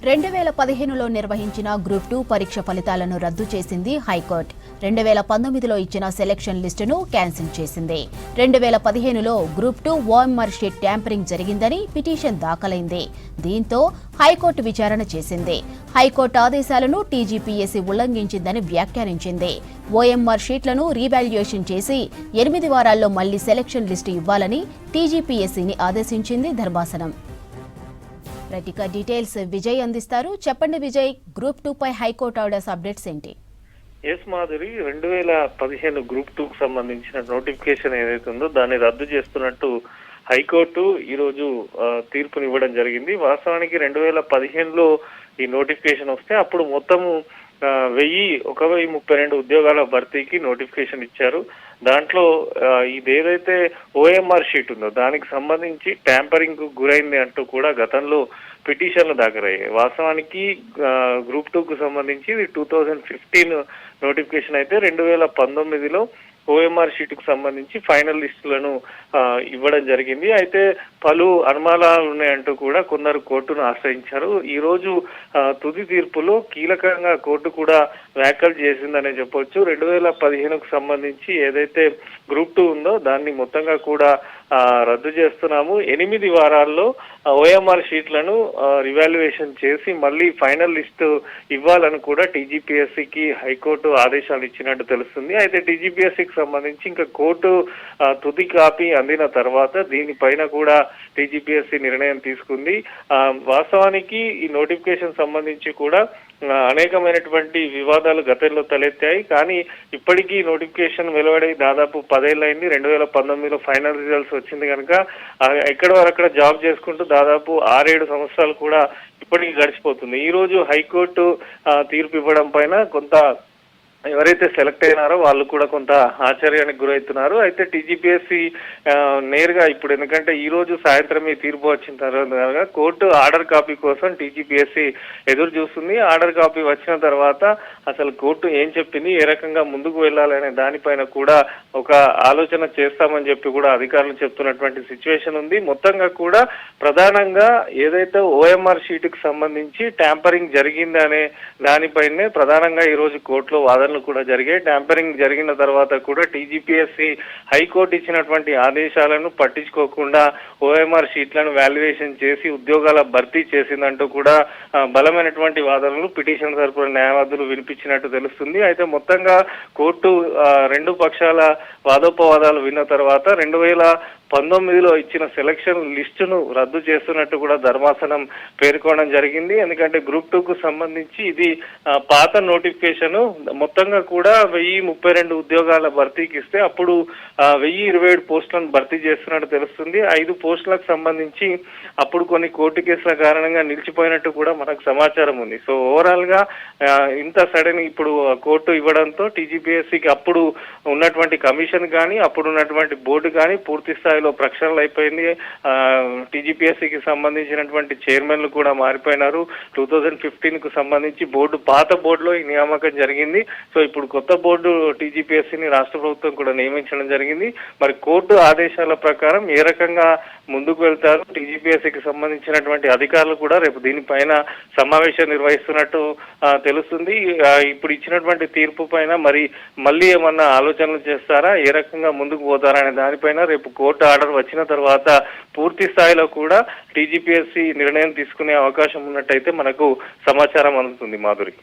2015లో నిర్వహించిన గ్రూప్ 2 పరీక్ష ఫలితాలను రద్దు చేసింది హైకోర్టు. 2019లో ఇచ్చిన సెలక్షన్ లిస్టును క్యాన్సిల్ చేసింది. 2015లో గ్రూప్ 2 ఓఎంఆర్ షీట్ ట్యాంపరింగ్ జరిగిందని పిటిషన్ దాఖలైంది. దీంతో హైకోర్టు విచారణ చేసింది. హైకోర్టు ఆదేశాలను టీజీపీఎస్సీ ఉల్లంఘించిందని వ్యాఖ్యానించింది. ఓఎంఆర్ షీట్లను రీవాల్యుయేషన్ చేసి 8 వారాల్లో మళ్లీ సెలక్షన్ లిస్టు ఇవ్వాలని టీజీపీఎస్సీని ఆదేశించింది ధర్మాసనం. రైటిక డీటెయిల్స్ విజయ్ అందిస్తారు. చెప్పండి విజయ్, గ్రూప్ 2 పై హైకోర్టు ఆర్డర్స్ అప్డేట్స్ ఏంటి? ఎస్ మాధురి, 2015 గ్రూప్ 2 కు సంబంధించిన నోటిఫికేషన్ ఏదైతే ఉందో దాన్ని రద్దు చేస్తున్నట్టు హైకోర్టు ఈ రోజు తీర్పునివ్వడం జరిగింది. వాస్తవానికి 2015లో ఈ నోటిఫికేషన్ వస్తే అప్పుడు మొత్తము 1032 ఉద్యోగాల భర్తీకి నోటిఫికేషన్ ఇచ్చారు. దాంట్లో ఇదేదైతే ఓఎంఆర్ షీట్ ఉందో దానికి సంబంధించి ట్యాంపరింగ్ కు గురైంది అంటూ కూడా గతంలో పిటిషన్లు దాఖలయ్యాయి. వాస్తవానికి గ్రూప్ 2 కు సంబంధించి ఇది 2015 నోటిఫికేషన్ అయితే 2019లో ఓఎంఆర్ షీట్ కు సంబంధించి ఫైనల్ లిస్టులను ఇవ్వడం జరిగింది. అయితే పలు అనుమానాలు ఉన్నాయంటూ కూడా కొందరు కోర్టును ఆశ్రయించారు. ఈ రోజు తుది తీర్పులో కీలకంగా కోర్టు కూడా వ్యాఖ్యలు చేసిందనే చెప్పొచ్చు. 2015కు సంబంధించి ఏదైతే గ్రూప్ 2 ఉందో దాన్ని మొత్తంగా కూడా రద్దు చేస్తున్నాము. 8 వారాల్లో ఓఎంఆర్ షీట్లను రివాల్యుయేషన్ చేసి మళ్ళీ ఫైనల్ లిస్టు ఇవ్వాలని కూడా టీజీపీఎస్సీకి హైకోర్టు ఆదేశాలు ఇచ్చినట్టు తెలుస్తుంది. అయితే టీజీపీఎస్సీకి సంబంధించి ఇంకా కోర్టు తుది కాపీ అందిన తర్వాత దీనిపైన కూడా టీజీపీఎస్సీ నిర్ణయం తీసుకుంది. వాస్తవానికి ఈ నోటిఫికేషన్ సంబంధించి కూడా అనేకమైనటువంటి వివాదాలు గతంలో తలెత్తాయి. కానీ ఇప్పటికీ నోటిఫికేషన్ వెలువడి దాదాపు 10 ఏళ్ళైంది. 2019లో ఫైనల్ రిజల్ట్స్ వచ్చింది కనుక ఎక్కడ వరక్కడ జాబ్ చేసుకుంటూ దాదాపు 6-7 సంవత్సరాలు కూడా ఇప్పటికీ గడిచిపోతుంది. ఈ రోజు హైకోర్టు తీర్పు ఇవ్వడం పైన కొంత ఎవరైతే సెలెక్ట్ అయినారో వాళ్ళు కూడా కొంత ఆశ్చర్యానికి గురవుతున్నారు. అయితే టీజీపీఎస్సీ నేరుగా ఇప్పుడు, ఎందుకంటే ఈ రోజు సాయంత్రం ఈ తీర్పు వచ్చిన తర్వాత కోర్టు ఆర్డర్ కాపీ కోసం టీజీపీఎస్సీ ఎదురు చూస్తుంది. ఆర్డర్ కాపీ వచ్చిన తర్వాత అసలు కోర్టు ఏం చెప్పింది, ఏ రకంగా ముందుకు వెళ్ళాలనే దానిపైన కూడా ఒక ఆలోచన చేస్తామని చెప్పి కూడా అధికారులు చెప్తున్నటువంటి సిచ్యువేషన్ ఉంది. మొత్తంగా కూడా ప్రధానంగా ఏదైతే ఓఎంఆర్ షీట్కి సంబంధించి ట్యాంపరింగ్ జరిగిందనే దానిపైనే ప్రధానంగా ఈ రోజు కోర్టులో వాదన కూడా జరిగాయి. ట్యాంపరింగ్ జరిగిన తర్వాత కూడా టీజీపీఎస్సీ హైకోర్టు ఇచ్చినటువంటి ఆదేశాలను పట్టించుకోకుండా ఓఎంఆర్ షీట్లను వాల్యుయేషన్ చేసి ఉద్యోగాల భర్తీ చేసిందంటూ కూడా బలమైనటువంటి వాదనలు పిటిషన్ తరపున న్యాయవాదులు వినిపించినట్టు తెలుస్తుంది. అయితే మొత్తంగా కోర్టు 2 పక్షాల వాదోపవాదాలు విన్న తర్వాత 2019లో ఇచ్చిన సెలక్షన్ లిస్టును రద్దు చేస్తున్నట్టు కూడా ధర్మాసనం పేర్కొనడం జరిగింది. ఎందుకంటే గ్రూప్ 2కు సంబంధించి ఇది పాత నోటిఫికేషన్. మొత్తంగా కూడా 1032 ఉద్యోగాల భర్తీకి ఇస్తే అప్పుడు 1027 పోస్టులను భర్తీ చేస్తున్నట్టు తెలుస్తుంది. 5 పోస్టులకు సంబంధించి అప్పుడు కొన్ని కోర్టు కేసుల కారణంగా నిలిచిపోయినట్టు కూడా మనకు సమాచారం ఉంది. సో ఓవరాల్ గా ఇంత సడన్ ఇప్పుడు కోర్టు ఇవ్వడంతో టీజీపీఎస్సీకి అప్పుడు ఉన్నటువంటి కమిషన్ కానీ అప్పుడు ఉన్నటువంటి బోర్డు కానీ పూర్తి స్థాయిలో ప్రక్షాళన అయిపోయింది. టీజీపీఎస్సీకి సంబంధించినటువంటి చైర్మన్లు కూడా మారిపోయినారు. 2015కు సంబంధించి పాత బోర్డులో ఈ నియామకం జరిగింది. సో ఇప్పుడు కొత్త బోర్డు టీజీపీఎస్సీని రాష్ట్ర ప్రభుత్వం కూడా నియమించడం జరిగింది. మరి కోర్టు ఆదేశాల ప్రకారం ఏ రకంగా ముందుకు వెళ్తారు, టీజీపీఎస్సీకి సంబంధించినటువంటి అధికారులు కూడా రేపు దీనిపైన సమావేశం నిర్వహిస్తున్నట్టు తెలుస్తుంది. ఇప్పుడు ఇచ్చినటువంటి తీర్పు పైన మళ్ళీ ఏమన్నా ఆలోచనలు చేస్తారా, ఏ రకంగా ముందుకు పోతారా అనే దానిపైన రేపు కోర్టు ఆర్డర్ వచ్చిన తర్వాత పూర్తి స్థాయిలో కూడా టీజీపీఎస్సీ నిర్ణయం తీసుకునే అవకాశం ఉన్నట్టయితే మనకు సమాచారం అందుతుంది. మాధురి.